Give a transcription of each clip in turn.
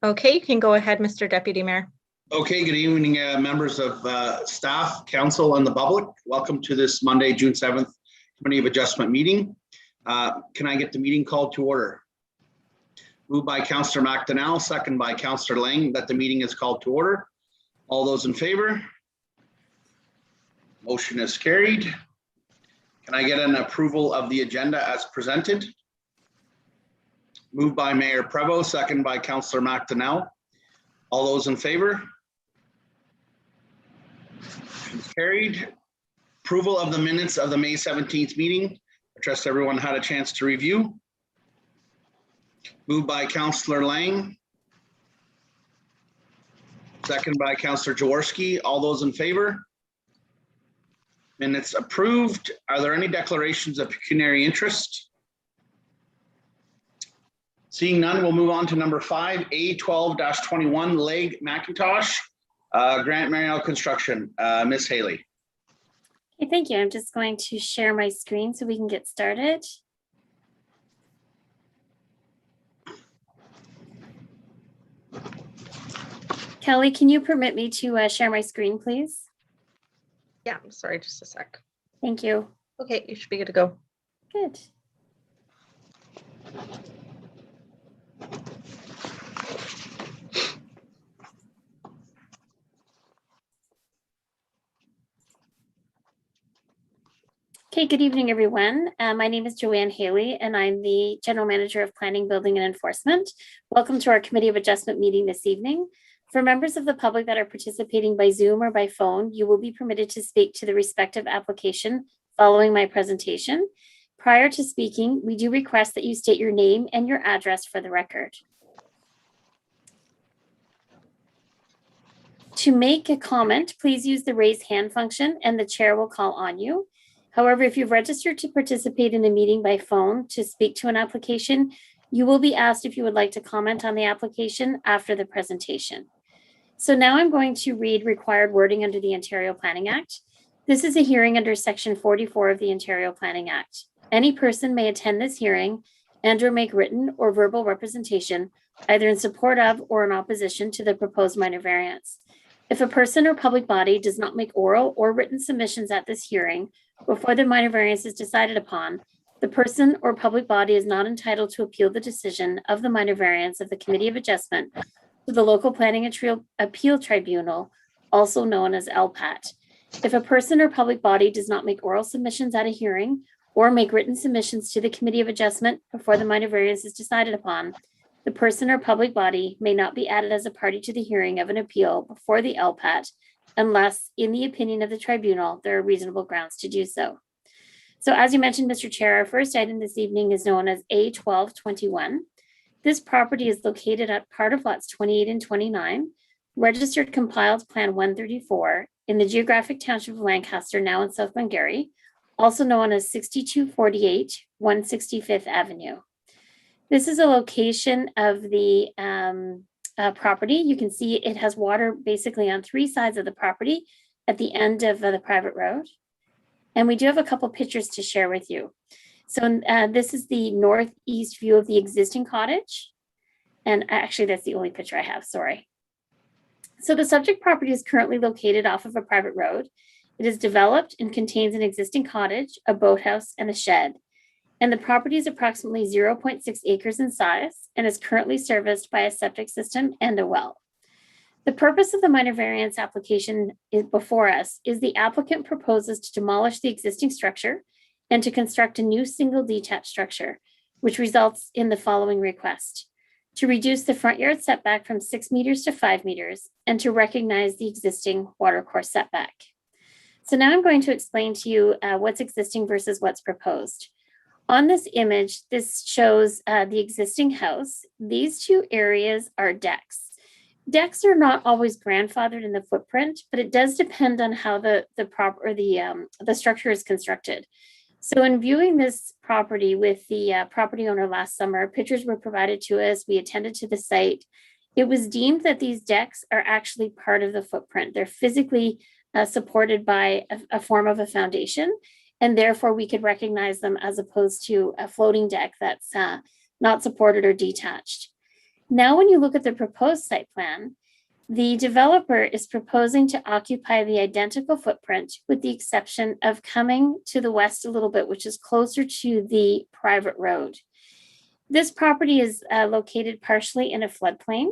Okay, you can go ahead, Mr. Deputy Mayor. Okay, good evening, members of staff, council, and the public. Welcome to this Monday, June 7th, Committee of Adjustment meeting. Can I get the meeting called to order? Moved by Councillor McDonnell, second by Councillor Lang, that the meeting is called to order. All those in favor? Motion is carried. Can I get an approval of the agenda as presented? Moved by Mayor Prevost, second by Councillor McDonnell. All those in favor? Carried. Approval of the minutes of the May 17th meeting. I trust everyone had a chance to review. Moved by Councillor Lang. Second by Councillor Jaworski. All those in favor? Minutes approved. Are there any declarations of pecuniary interest? Seeing none, we'll move on to number 5, A12-21, Legg McIntosh, Grant Mariel Construction. Ms. Haley. Okay, thank you. I'm just going to share my screen so we can get started. Kelly, can you permit me to share my screen, please? Yeah, I'm sorry, just a sec. Thank you. Okay, you should be good to go. Good. Okay, good evening, everyone. My name is Joanne Haley, and I'm the General Manager of Planning, Building, and Enforcement. Welcome to our Committee of Adjustment meeting this evening. For members of the public that are participating by Zoom or by phone, you will be permitted to speak to the respective application following my presentation. Prior to speaking, we do request that you state your name and your address for the record. To make a comment, please use the raise hand function and the chair will call on you. However, if you've registered to participate in the meeting by phone to speak to an application, you will be asked if you would like to comment on the application after the presentation. So now I'm going to read required wording under the Ontario Planning Act. This is a hearing under Section 44 of the Ontario Planning Act. Any person may attend this hearing and or make written or verbal representation either in support of or in opposition to the proposed minor variance. If a person or public body does not make oral or written submissions at this hearing before the minor variance is decided upon, the person or public body is not entitled to appeal the decision of the minor variance of the Committee of Adjustment to the Local Planning Appeal Tribunal, also known as LPAT. If a person or public body does not make oral submissions at a hearing or make written submissions to the Committee of Adjustment before the minor variance is decided upon, the person or public body may not be added as a party to the hearing of an appeal before the LPAT unless, in the opinion of the tribunal, there are reasonable grounds to do so. So as you mentioned, Mr. Chair, our first item this evening is known as A12-21. This property is located at part of lots 28 and 29, registered compiled plan 134 in the geographic township of Lancaster, now in South Glengarry, also known as 6248 165th Avenue. This is a location of the property. You can see it has water basically on 3 sides of the property at the end of the private road. And we do have a couple pictures to share with you. So this is the northeast view of the existing cottage. And actually, that's the only picture I have, sorry. So the subject property is currently located off of a private road. It is developed and contains an existing cottage, a boathouse, and a shed. And the property is approximately 0.6 acres in size and is currently serviced by a septic system and a well. The purpose of the minor variance application before us is the applicant proposes to demolish the existing structure and to construct a new single detached structure, which results in the following request: to reduce the front yard setback from 6 meters to 5 meters and to recognize the existing watercourse setback. So now I'm going to explain to you what's existing versus what's proposed. On this image, this shows the existing house. These 2 areas are decks. Decks are not always grandfathered in the footprint, but it does depend on how the structure is constructed. So in viewing this property with the property owner last summer, pictures were provided to us. We attended to the site. It was deemed that these decks are actually part of the footprint. They're physically supported by a form of a foundation, and therefore we could recognize them as opposed to a floating deck that's not supported or detached. Now, when you look at the proposed site plan, the developer is proposing to occupy the identical footprint with the exception of coming to the west a little bit, which is closer to the private road. This property is located partially in a floodplain,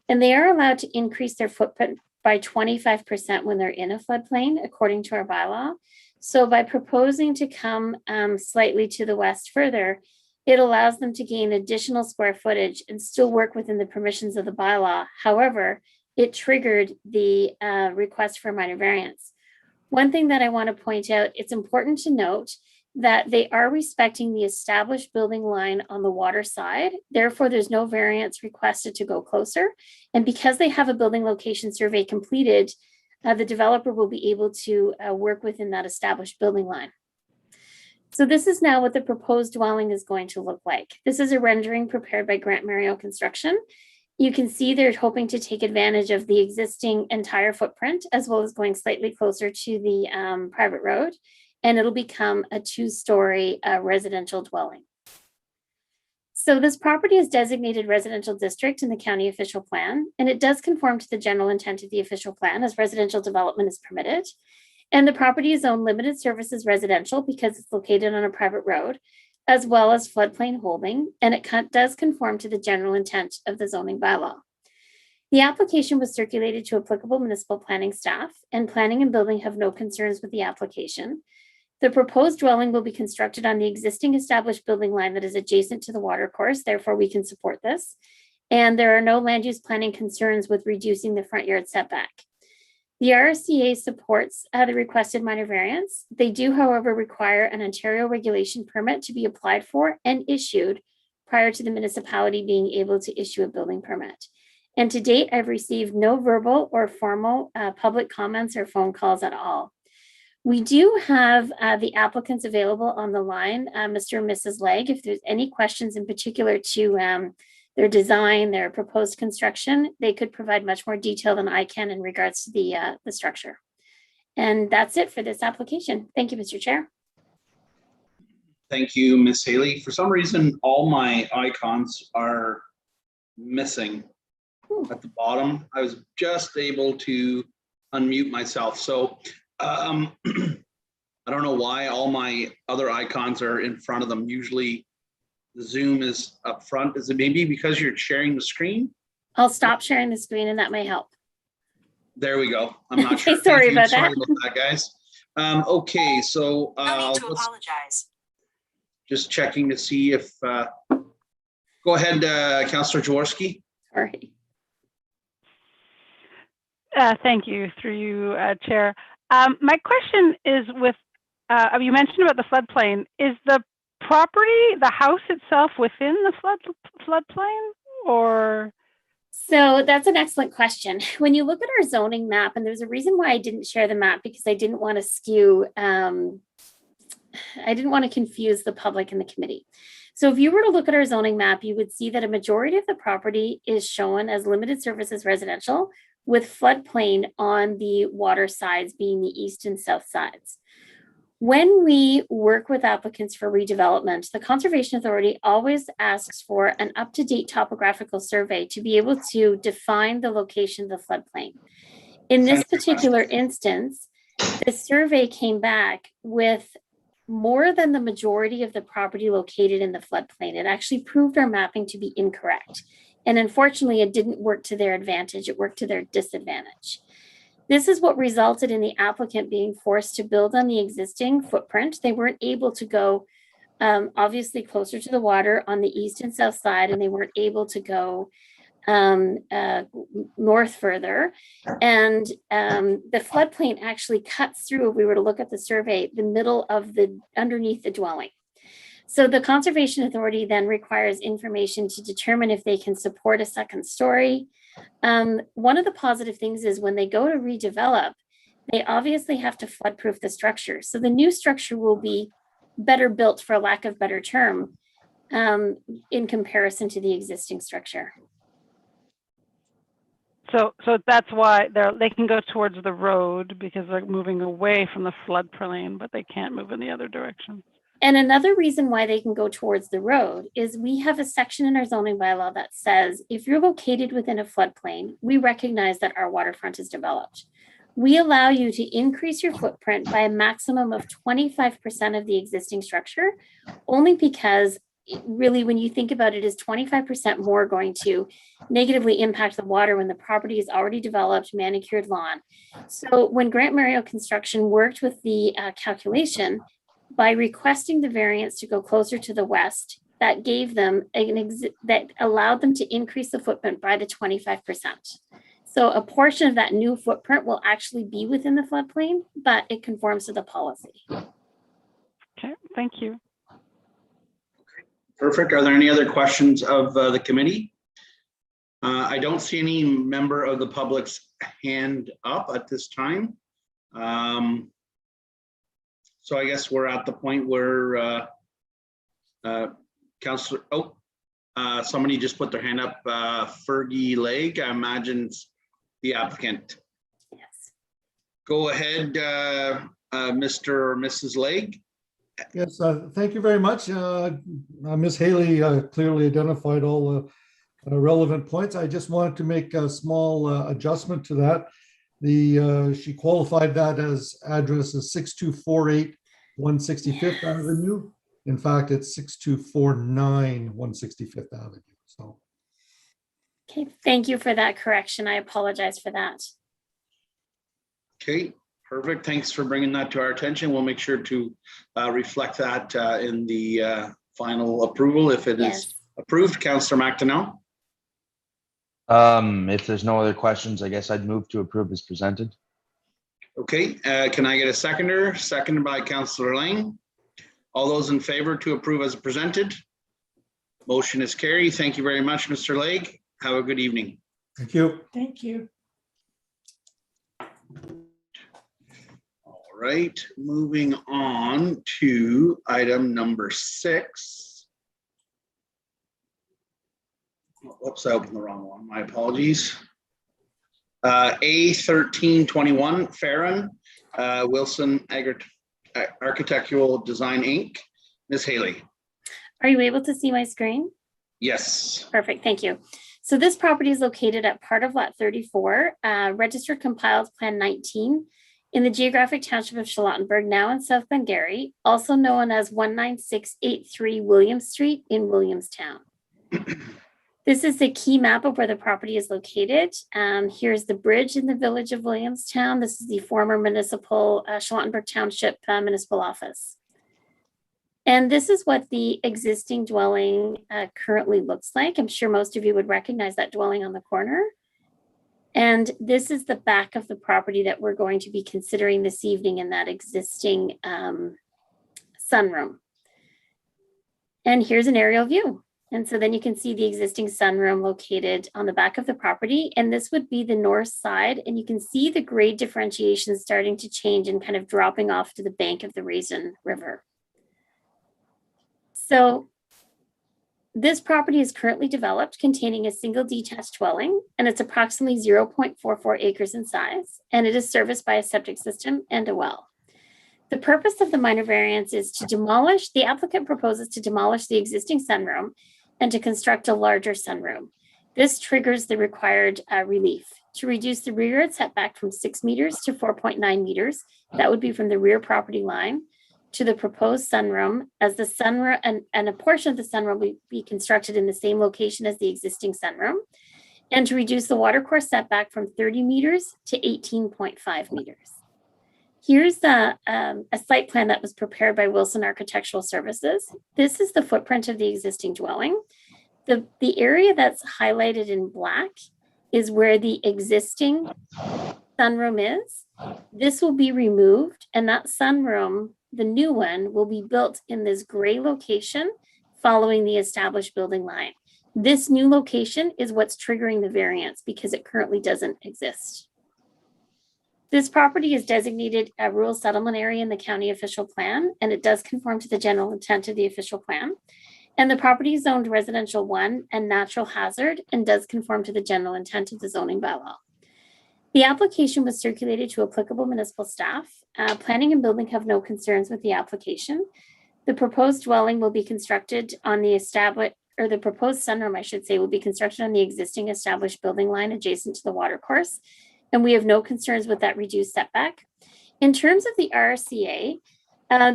and they are allowed to increase their footprint by 25% when they're in a floodplain, according to our bylaw. So by proposing to come slightly to the west further, it allows them to gain additional square footage and still work within the permissions of the bylaw. However, it triggered the request for minor variance. One thing that I want to point out, it's important to note that they are respecting the established building line on the water side. Therefore, there's no variance requested to go closer. And because they have a building location survey completed, the developer will be able to work within that established building line. So this is now what the proposed dwelling is going to look like. This is a rendering prepared by Grant Mario Construction. You can see they're hoping to take advantage of the existing entire footprint, as well as going slightly closer to the private road, and it'll become a 2-story residential dwelling. So this property is designated residential district in the county official plan, and it does conform to the general intent of the official plan as residential development is permitted. And the property is owned limited services residential because it's located on a private road, as well as floodplain holding, and it does conform to the general intent of the zoning bylaw. The application was circulated to applicable municipal planning staff, and planning and building have no concerns with the application. The proposed dwelling will be constructed on the existing established building line that is adjacent to the water course, therefore we can support this. And there are no land use planning concerns with reducing the front yard setback. The RSCA supports the requested minor variance. They do, however, require an Ontario regulation permit to be applied for and issued prior to the municipality being able to issue a building permit. And to date, I've received no verbal or formal public comments or phone calls at all. We do have the applicants available on the line, Mr. and Mrs. Legg. If there's any questions in particular to their design, their proposed construction, they could provide much more detail than I can in regards to the structure. And that's it for this application. Thank you, Mr. Chair. Thank you, Ms. Haley. For some reason, all my icons are missing at the bottom. I was just able to unmute myself. So I don't know why all my other icons are in front of them. Usually the Zoom is up front. Is it maybe because you're sharing the screen? I'll stop sharing the screen and that may help. There we go. I'm not sure. Sorry about Sorry that. about that, guys. Okay, so No need to apologize. just checking to see if, go ahead, Councillor Jaworski. Sorry. Thank you, through you, Chair. My question is with, you mentioned about the floodplain. Is the property, the house itself within the floodplain or? So that's an excellent question. When you look at our zoning map, and there's a reason why I didn't share the map because I didn't want to skew, I didn't want to confuse the public and the committee. So if you were to look at our zoning map, you would see that a majority of the property is shown as limited services residential with floodplain on the water sides being the east and south sides. When we work with applicants for redevelopment, the Conservation Authority always asks for an up-to-date topographical survey to be able to define the location of the floodplain. In this particular instance, the survey came back with more than the majority of the property located in the floodplain. It actually proved our mapping to be incorrect. And unfortunately, it didn't work to their advantage. It worked to their disadvantage. This is what resulted in the applicant being forced to build on the existing footprint. They weren't able to go obviously closer to the water on the east and south side, and they weren't able to go north further. And the floodplain actually cuts through, if we were to look at the survey, the middle of the underneath the dwelling. So the Conservation Authority then requires information to determine if they can support a second story. One of the positive things is when they go to redevelop, they obviously have to floodproof the structure. So the new structure will be better built, for lack of better term, in comparison to the existing structure. So that's why they can go towards the road because they're moving away from the floodplain, but they can't move in the other direction. And another reason why they can go towards the road is we have a section in our zoning bylaw that says if you're located within a floodplain, we recognize that our waterfront is developed. We allow you to increase your footprint by a maximum of 25% of the existing structure, only because really, when you think about it, is 25% more going to negatively impact the water when the property is already developed, manicured lawn. So when Grant Mario Construction worked with the calculation, by requesting the variance to go closer to the west, that gave them that allowed them to increase the footprint by the 25%. So a portion of that new footprint will actually be within the floodplain, but it conforms to the policy. Okay, thank you. Perfect. Are there any other questions of the committee? I don't see any member of the public's hand up at this time. So I guess we're at the point where Councillor, somebody just put their hand up, Fergie Legg, I imagine it's the applicant. Yes. Go ahead, Mr. or Mrs. Legg. Yes, thank you very much. Ms. Haley clearly identified all the relevant points. I just wanted to make a small adjustment to that. She qualified that as address as 6248 165th Avenue. In fact, it's 6249 165th Avenue. So. Okay, thank you for that correction. I apologize for that. Okay, perfect. Thanks for bringing that to our attention. We'll make sure to reflect that in the final approval if it is approved. Councillor McDonnell. If there's no other questions, I guess I'd move to approve as presented. Okay, can I get a seconder? Seconded by Councillor Lang. All those in favor to approve as presented? Motion is carried. Thank you very much, Mr. Legg. Have a good evening. Thank you. Thank you. All right, moving on to item number 6. Whoops, I opened the wrong one. My apologies. A1321 Farron, Wilson Architectural Design Inc. Ms. Haley. Are you able to see my screen? Yes. Perfect, thank you. So this property is located at part of lot 34, registered compiled plan 19 in the geographic township of Charlottenburg, now in South Glengarry, also known as 19683 Williams Street in Williamstown. This is the key map of where the property is located. Here's the bridge in the village of Williamstown. This is the former municipal Charlottenburg Township Municipal Office. And this is what the existing dwelling currently looks like. I'm sure most of you would recognize that dwelling on the corner. And this is the back of the property that we're going to be considering this evening in that existing sunroom. And here's an aerial view. And so then you can see the existing sunroom located on the back of the property. And this would be the north side. And you can see the grade differentiation starting to change and kind of dropping off to the bank of the Raisin River. So this property is currently developed, containing a single detached dwelling, and it's approximately 0.44 acres in size. And it is serviced by a septic system and a well. The purpose of the minor variance is to demolish, the applicant proposes to demolish the existing sunroom and to construct a larger sunroom. This triggers the required relief to reduce the rear yard setback from 6 meters to 4.9 meters. That would be from the rear property line to the proposed sunroom, as the sunroom and a portion of the sunroom will be constructed in the same location as the existing sunroom, and to reduce the watercourse setback from 30 meters to 18.5 meters. Here's a site plan that was prepared by Wilson Architectural Services. This is the footprint of the existing dwelling. The area that's highlighted in black is where the existing sunroom is. This will be removed, and that sunroom, the new one, will be built in this gray location following the established building line. This new location is what's triggering the variance because it currently doesn't exist. This property is designated a rural settlement area in the county official plan, and it does conform to the general intent of the official plan. And the property is zoned residential 1 and natural hazard and does conform to the general intent of the zoning bylaw. The application was circulated to applicable municipal staff. Planning and building have no concerns with the application. The proposed dwelling will be constructed on the the proposed sunroom, I should say, will be constructed on the existing established building line adjacent to the watercourse. And we have no concerns with that reduced setback. In terms of the RCA,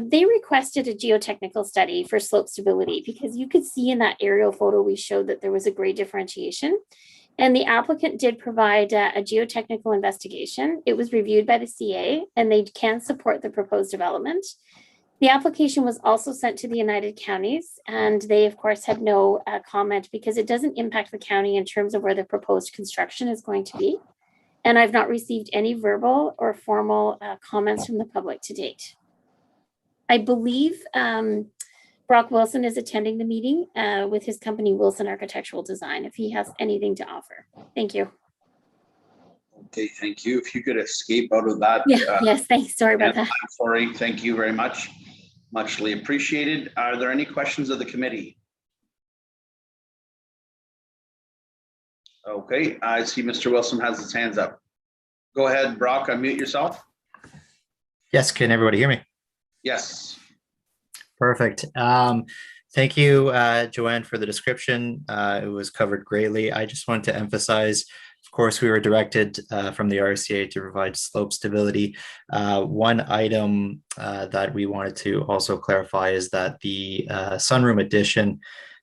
they requested a geotechnical study for slope stability because you could see in that aerial photo we showed that there was a grade differentiation. And the applicant did provide a geotechnical investigation. It was reviewed by the CA and they can support the proposed development. The application was also sent to the United Counties and they of course had no comment because it doesn't impact the county in terms of where the proposed construction is going to be. And I've not received any verbal or formal comments from the public to date. I believe Brock Wilson is attending the meeting with his company Wilson Architectural Design, if he has anything to offer. Thank you. Okay, thank you. If you could escape out of that. Yes, thanks. Sorry about that. I'm sorry. Thank you very much. Muchly appreciated. Are there any questions of the committee? Okay, I see Mr. Wilson has his hands up. Go ahead, Brock, unmute yourself. Yes, can everybody hear me? Yes. Perfect. Thank you, Joanne, for the description. It was covered greatly. I just wanted to emphasize, of course, we were directed from the RCA to provide slope stability. One item that we wanted to also clarify is that the sunroom addition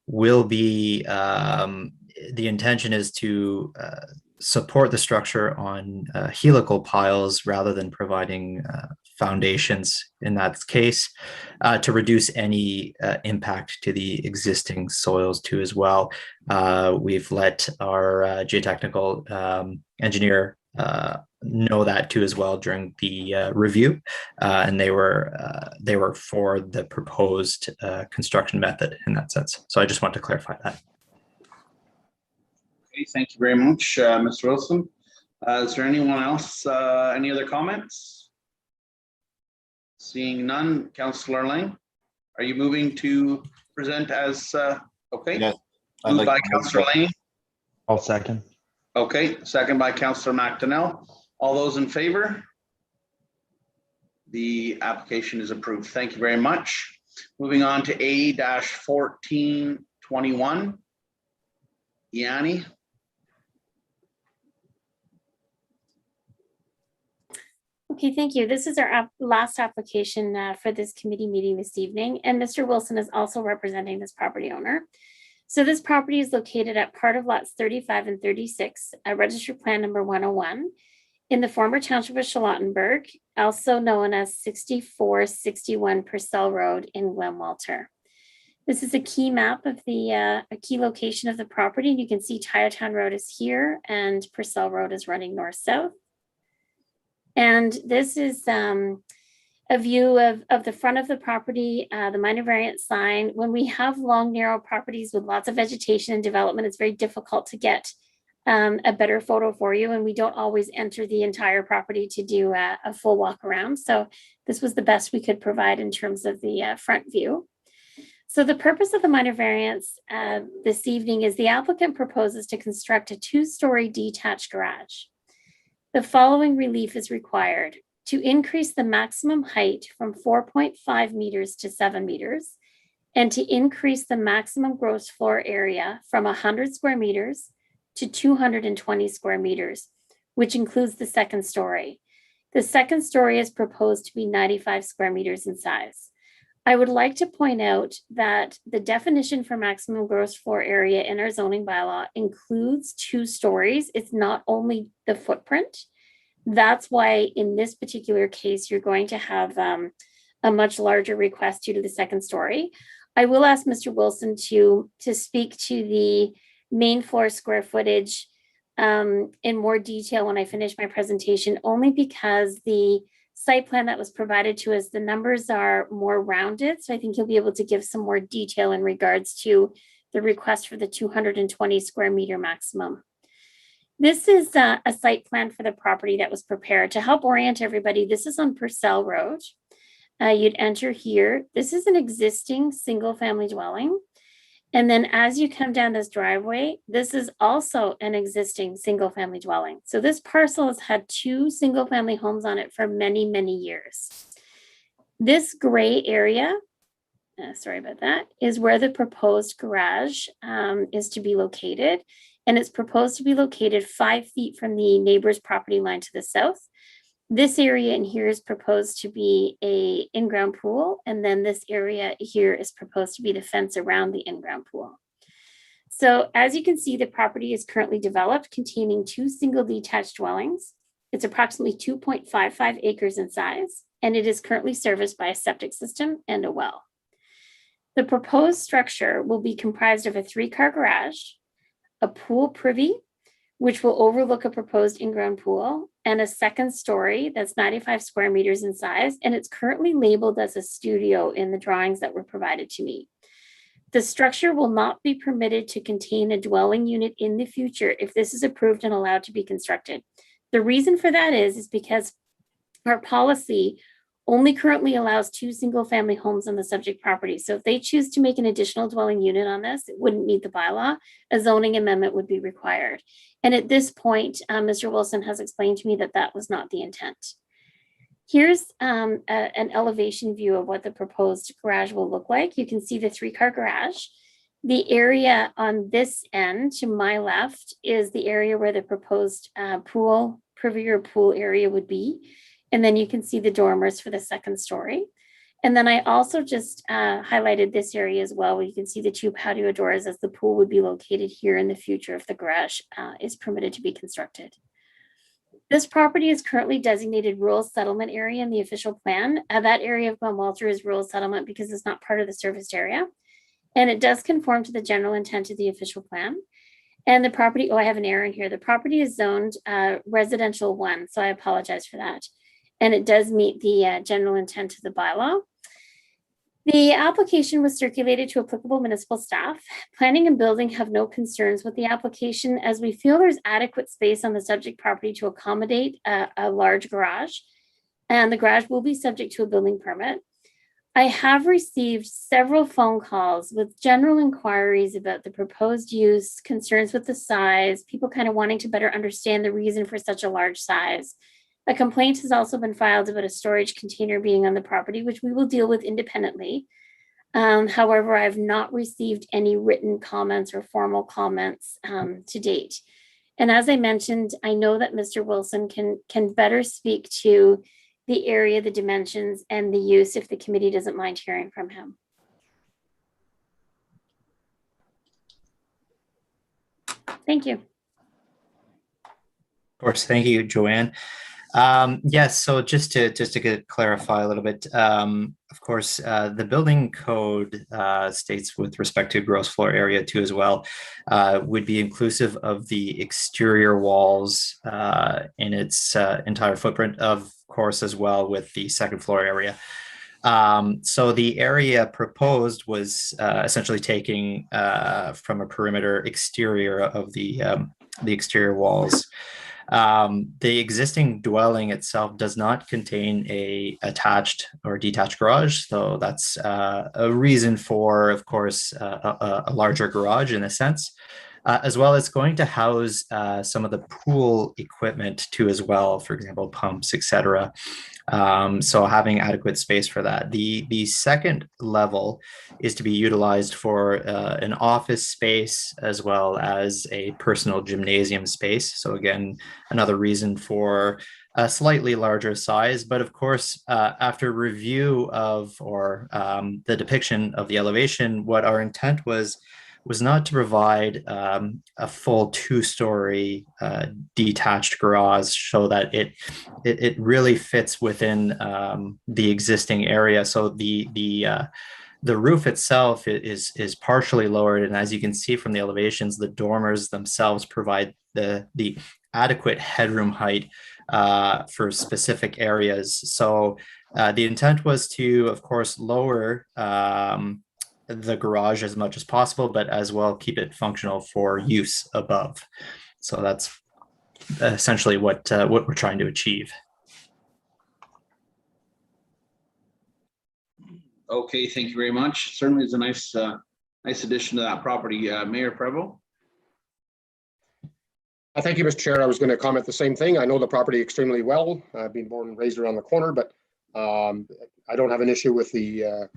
will be, the intention is to support the structure on helical piles rather than providing foundations in that case, to reduce any impact to the existing soils too as well. We've let our geotechnical engineer know that too as well during the review, and they were for the proposed construction method in that sense. So I just want to clarify that. Okay, thank you very much, Mr. Wilson. Is there anyone else, any other comments? Seeing none, Councillor Lang, are you moving to present as, okay? Yes. Moved by Councillor Lang. I'll second. Okay, second by Councillor McDonnell. All those in favor? The application is approved. Thank you very much. Moving on to A-1421. Yanni. Okay, thank you. This is our last application for this committee meeting this evening, and Mr. Wilson is also representing this property owner. So this property is located at part of lots 35 and 36, registered plan number 101, in the former township of Charlottenburg, also known as 6461 Purcell Road in Glen Walter. This is a key map of the a key location of the property. You can see Tyertown Road is here and Purcell Road is running north-south. And this is a view of the front of the property, the minor variance sign. When we have long, narrow properties with lots of vegetation and development, it's very difficult to get a better photo for you. And we don't always enter the entire property to do a full walk around. So this was the best we could provide in terms of the front view. So the purpose of the minor variance this evening is the applicant proposes to construct a 2-story detached garage. The following relief is required: to increase the maximum height from 4.5 meters to 7 meters, and to increase the maximum gross floor area from 100 square meters to 220 square meters, which includes the second story. The second story is proposed to be 95 square meters in size. I would like to point out that the definition for maximum gross floor area in our zoning bylaw includes 2 stories. It's not only the footprint. That's why in this particular case, you're going to have a much larger request due to the second story. I will ask Mr. Wilson to speak to the main floor square footage in more detail when I finish my presentation, only because the site plan that was provided to us, the numbers are more rounded. So I think you'll be able to give some more detail in regards to the request for the 220 square meter maximum. This is a site plan for the property that was prepared. To help orient everybody, this is on Purcell Road. You'd enter here. This is an existing single family dwelling. And then as you come down this driveway, this is also an existing single family dwelling. So this parcel has had 2 single family homes on it for many, many years. This gray area sorry about that, is where the proposed garage is to be located. And it's proposed to be located 5 feet from the neighbor's property line to the south. This area in here is proposed to be a in-ground pool, and then this area here is proposed to be the fence around the in-ground pool. So as you can see, the property is currently developed, containing 2 single detached dwellings. It's approximately 2.55 acres in size, and it is currently serviced by a septic system and a well. The proposed structure will be comprised of a 3-car garage, a pool privy, which will overlook a proposed in-ground pool, and a second story that's 95 square meters in size, and it's currently labeled as a studio in the drawings that were provided to me. The structure will not be permitted to contain a dwelling unit in the future if this is approved and allowed to be constructed. The reason for that is because our policy only currently allows 2 single-family homes on the subject property. So if they choose to make an additional dwelling unit on this, it wouldn't meet the bylaw. A zoning amendment would be required. And at this point, Mr. Wilson has explained to me that that was not the intent. Here's an elevation view of what the proposed garage will look like. You can see the 3-car garage. The area on this end to my left is the area where the proposed pool, privy or pool area would be. And then you can see the dormers for the second story. And then I also just highlighted this area as well, where you can see the 2 patio doors, as the pool would be located here in the future if the garage is permitted to be constructed. This property is currently designated rural settlement area in the official plan. That area of Glen Walter is rural settlement because it's not part of the serviced area. And it does conform to the general intent of the official plan. And the property, oh, I have an error in here. The property is zoned residential 1, so I apologize for that. And it does meet the general intent of the bylaw. The application was circulated to applicable municipal staff. Planning and building have no concerns with the application, as we feel there's adequate space on the subject property to accommodate a large garage, and the garage will be subject to a building permit. I have received several phone calls with general inquiries about the proposed use, concerns with the size, people kind of wanting to better understand the reason for such a large size. A complaint has also been filed about a storage container being on the property, which we will deal with independently. However, I have not received any written comments or formal comments to date. And as I mentioned, I know that Mr. Wilson can better speak to the area, the dimensions, and the use if the committee doesn't mind hearing from him. Thank you. Of course, thank you, Joanne. Yes, so just to clarify a little bit, of course, the building code states with respect to gross floor area too as well, would be inclusive of the exterior walls in its entire footprint, of course, as well with the second floor area. So the area proposed was essentially taking from a perimeter exterior of the exterior walls. The existing dwelling itself does not contain a attached or detached garage, so that's a reason for, of course, a larger garage in a sense, as well as going to house some of the pool equipment too as well, for example, pumps, etc. So having adequate space for that. The second level is to be utilized for an office space as well as a personal gymnasium space. So again, another reason for a slightly larger size, but of course, after review of the depiction of the elevation, what our intent was not to provide a full 2-story detached garage, so that it really fits within the existing area. So the roof itself is partially lowered, and as you can see from the elevations, the dormers themselves provide the adequate headroom height for specific areas. So the intent was to, of course, lower the garage as much as possible, but as well keep it functional for use above. So that's essentially what we're trying to achieve. Okay, thank you very much. Certainly is a nice addition to that property. Mayor Prevost. Thank you, Mr. Chair. I was going to comment the same thing. I know the property extremely well. I've been born and raised around the corner, but I don't have an issue with the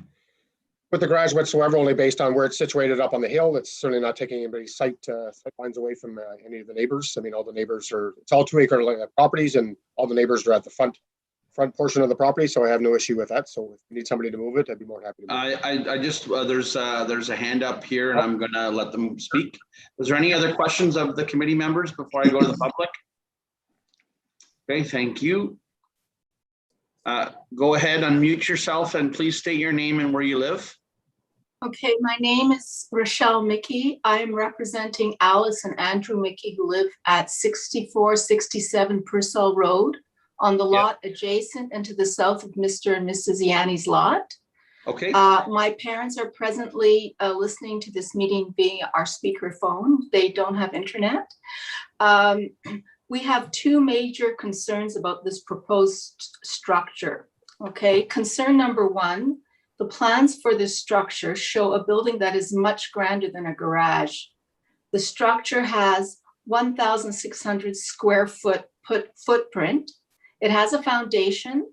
with the garage whatsoever, only based on where it's situated up on the hill. It's certainly not taking anybody's sight lines away from any of the neighbors. I mean, all the neighbors it's all 2 acre properties, and all the neighbors are at the front portion of the property. So I have no issue with that. So if you need somebody to move it, I'd be more happy to move it. I just, there's a hand up here and I'm gonna let them speak. Was there any other questions of the committee members before I go to the public? Okay, thank you. Go ahead, unmute yourself and please state your name and where you live. Okay, my name is Rochelle Mickey. I am representing Alice and Andrew Mickey, who live at 6467 Purcell Road on the lot adjacent and to the south of Mr. and Mrs. Yanni's lot. Okay. My parents are presently listening to this meeting via our speakerphone. They don't have internet. We have 2 major concerns about this proposed structure. Okay, concern number 1, the plans for this structure show a building that is much grander than a garage. The structure has 1,600 square foot footprint. It has a foundation,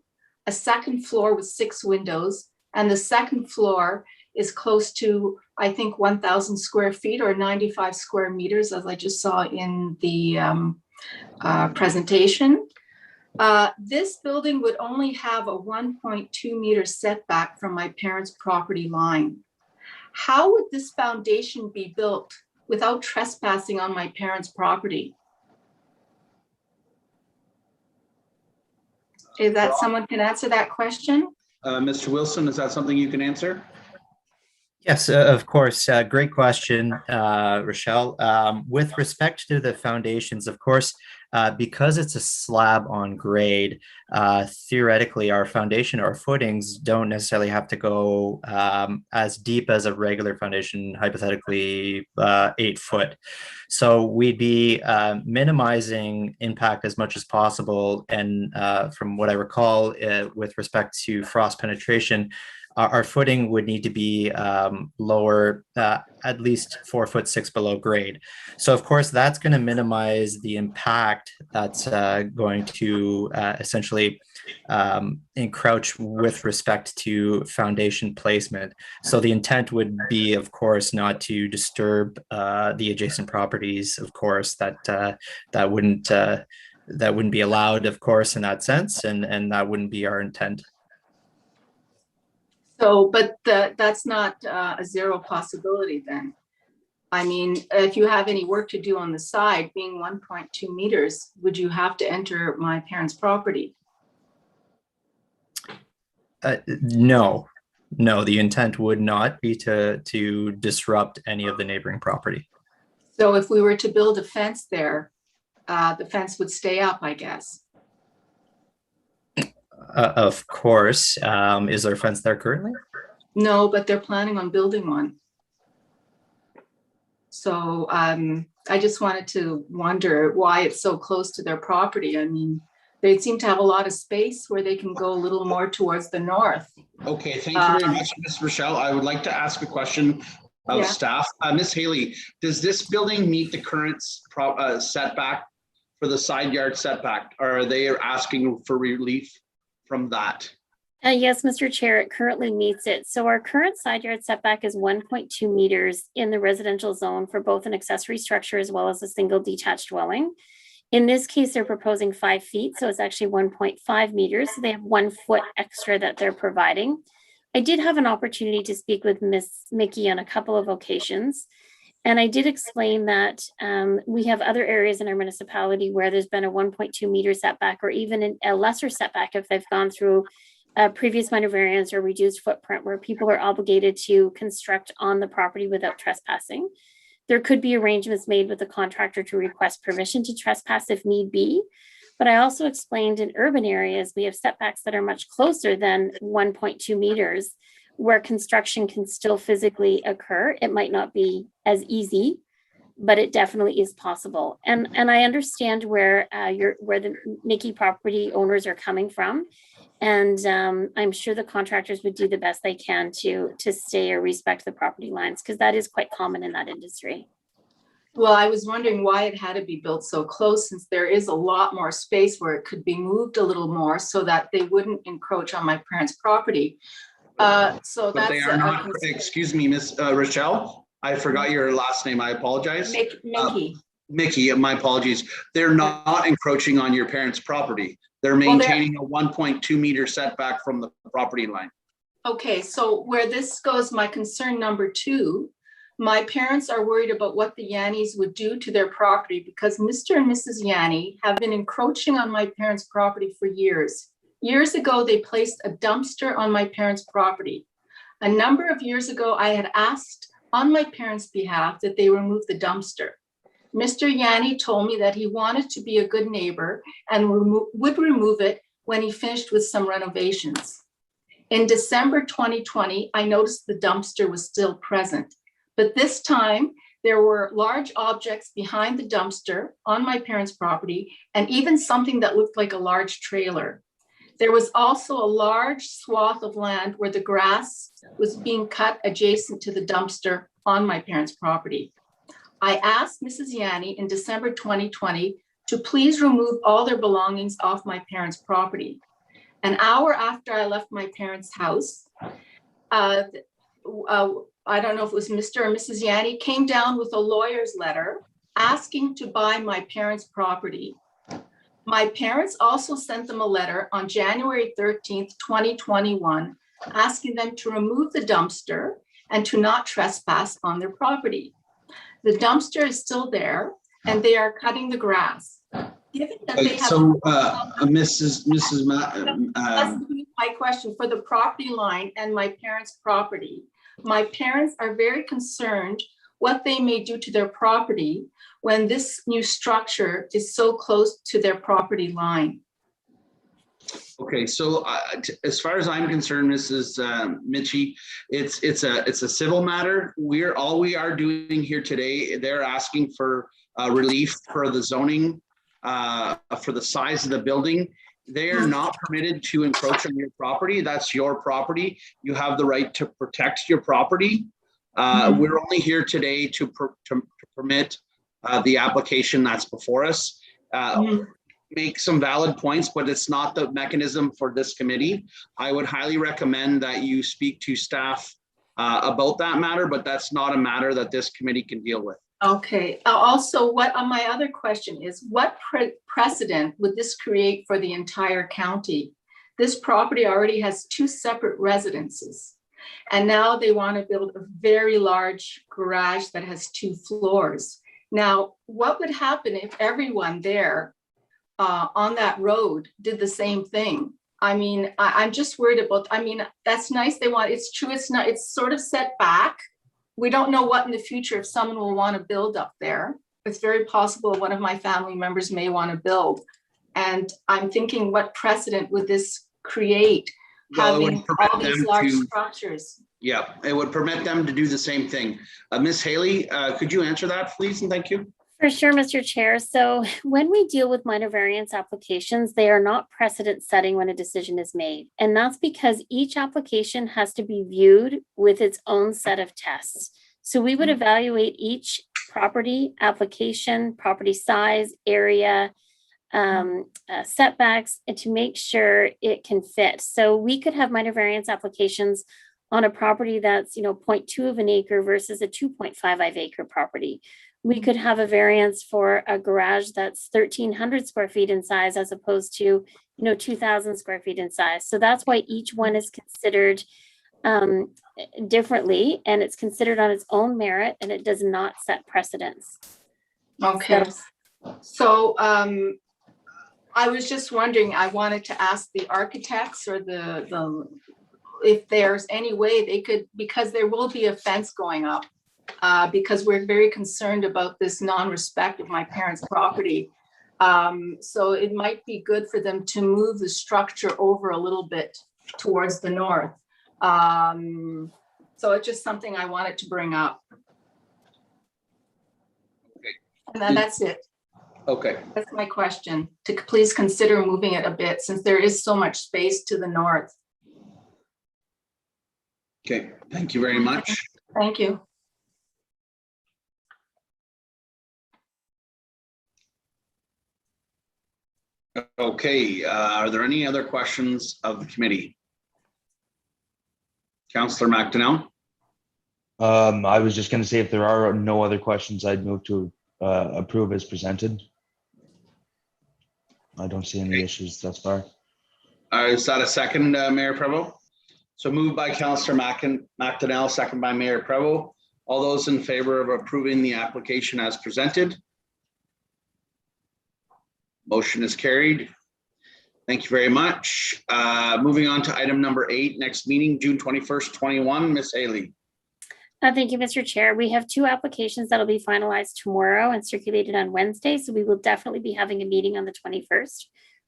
a second floor with 6 windows, and the second floor is close to, I think, 1,000 square feet or 95 square meters, as I just saw in the presentation. This building would only have a 1.2 meter setback from my parents' property line. How would this foundation be built without trespassing on my parents' property? Is that someone can answer that question? Mr. Wilson, is that something you can answer? Yes, of course. Great question, Rochelle. With respect to the foundations, of course, because it's a slab on grade, theoretically, our foundation or footings don't necessarily have to go as deep as a regular foundation, hypothetically 8 foot. So we'd be minimizing impact as much as possible. And from what I recall, with respect to frost penetration, our footing would need to be lower, at least 4'6" below grade. So of course, that's going to minimize the impact that's going to essentially encroach with respect to foundation placement. So the intent would be, of course, not to disturb the adjacent properties. Of course, that wouldn't be allowed, of course, in that sense, and that wouldn't be our intent. So, but that's not a zero possibility then. I mean, if you have any work to do on the side, being 1.2 meters, would you have to enter my parents' property? No, the intent would not be to disrupt any of the neighboring property. So if we were to build a fence there, the fence would stay up, I guess. Of course. Is there a fence there currently? No, but they're planning on building one. So I just wanted to wonder why it's so close to their property. I mean, they seem to have a lot of space where they can go a little more towards the north. Okay, thank you very much, Ms. Rochelle. I would like to ask a question of staff. Ms. Haley, does this building meet the current setback for the side yard setback? Or are they asking for relief from that? Yes, Mr. Chair, it currently meets it. So our current side yard setback is 1.2 meters in the residential zone for both an accessory structure as well as a single detached dwelling. In this case, they're proposing 5 feet, so it's actually 1.5 meters. So they have 1 foot extra that they're providing. I did have an opportunity to speak with Ms. Mickey on a couple of occasions. And I did explain that we have other areas in our municipality where there's been a 1.2 meter setback or even a lesser setback if they've gone through a previous minor variance or reduced footprint where people are obligated to construct on the property without trespassing. There could be arrangements made with the contractor to request permission to trespass if need be. But I also explained in urban areas, we have setbacks that are much closer than 1.2 meters where construction can still physically occur. It might not be as easy, but it definitely is possible. And I understand where the Mickey property owners are coming from. And I'm sure the contractors would do the best they can to stay or respect the property lines, because that is quite common in that industry. Well, I was wondering why it had to be built so close, since there is a lot more space where it could be moved a little more so that they wouldn't encroach on my parents' property. So But they that's are not, concern. excuse me, Miss Rochelle, I forgot your last name. I apologize. Mickey. Mickey, my apologies. They're not encroaching on your parents' property. They're Well, they're- maintaining a 1.2 meter setback from the property line. Okay, so where this goes, my concern number 2, my parents are worried about what the Yannis would do to their property because Mr. and Mrs. Yanni have been encroaching on my parents' property for years. Years ago, they placed a dumpster on my parents' property. A number of years ago, I had asked on my parents' behalf that they remove the dumpster. Mr. Yanni told me that he wanted to be a good neighbor and would remove it when he finished with some renovations. In December 2020, I noticed the dumpster was still present, but this time there were large objects behind the dumpster on my parents' property and even something that looked like a large trailer. There was also a large swath of land where the grass was being cut adjacent to the dumpster on my parents' property. I asked Mrs. Yanni in December 2020 to please remove all their belongings off my parents' property. An hour after I left my parents' house, I don't know if it was Mr. or Mrs. Yanni, came down with a lawyer's letter asking to buy my parents' property. My parents also sent them a letter on January 13th, 2021, asking them to remove the dumpster and to not trespass on their property. The dumpster is still there and they are cutting the grass. Given that they have. So, Mrs. My question for the property line and my parents' property. My parents are very concerned what they may do to their property when this new structure is so close to their property line. Okay, so as far as I'm concerned, Mrs. Mitchie, it's a civil matter. All we are doing here today, they're asking for relief for the zoning, for the size of the building. They are not permitted to encroach on your property. That's your property. You have the right to protect your property. We're only here today to permit the application that's before us. Make some valid points, but it's not the mechanism for this committee. I would highly recommend that you speak to staff about that matter, but that's not a matter that this committee can deal with. Okay. Also, my other question is, what precedent would this create for the entire county? This property already has 2 separate residences, and now they want to build a very large garage that has 2 floors. Now, what would happen if everyone there on that road did the same thing? I mean, I'm just worried about, that's nice. It's true. It's not, it's sort of set back. We don't know what in the future, if someone will want to build up there. It's very possible one of my family members may want to build. And I'm thinking, what precedent would this create? Well, Having all these large structures. Yeah, it would permit them to do the same thing. Ms. Haley, could you answer that, please? And thank you. For sure, Mr. Chair. So when we deal with minor variance applications, they are not precedent setting when a decision is made. And that's because each application has to be viewed with its own set of tests. So we would evaluate each property application, property size, area, setbacks, and to make sure it can fit. So we could have minor variance applications on a property that's 0.2 of an acre versus a 2.55 acre property. We could have a variance for a garage that's 1,300 square feet in size as opposed to 2,000 square feet in size. So that's why each one is considered differently, and it's considered on its own merit, and it does not set precedents. Okay. So I was just wondering, I wanted to ask the architects or the if there's any way they could, because there will be a fence going up, because we're very concerned about this non-respect of my parents' property. So it might be good for them to move the structure over a little bit towards the north. So it's just something I wanted to bring up. Okay. And then that's it. Okay. That's my question, to please consider moving it a bit since there is so much space to the north. Okay, thank you very much. Thank you. Okay, are there any other questions of the committee? Councillor McDonnell. I was just gonna say if there are no other questions, I'd move to approve as presented. I don't see any issues thus far. Is that a second, Mayor Prevost? So moved by Councillor McDonnell, second by Mayor Prevost. All those in favor of approving the application as presented? Motion is carried. Thank you very much. Moving on to item number 8, next meeting, June 21st, 21. Ms. Haley. Thank you, Mr. Chair. We have 2 applications that'll be finalized tomorrow and circulated on Wednesday, so we will definitely be having a meeting on the 21st.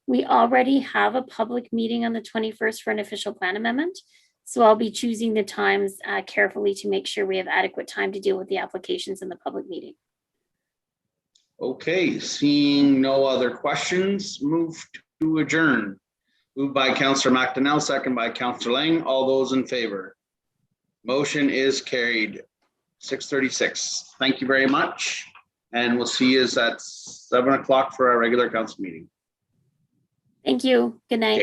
We already have a public meeting on the 21st for an official plan amendment, so I'll be choosing the times carefully to make sure we have adequate time to deal with the applications in the public meeting. Okay, seeing no other questions, move to adjourn. Moved by Councillor McDonnell, second by Councillor Lang. All those in favor? Motion is carried. 6:36. Thank you very much. And we'll see you at 7 o'clock for our regular council meeting. Thank you. Good night.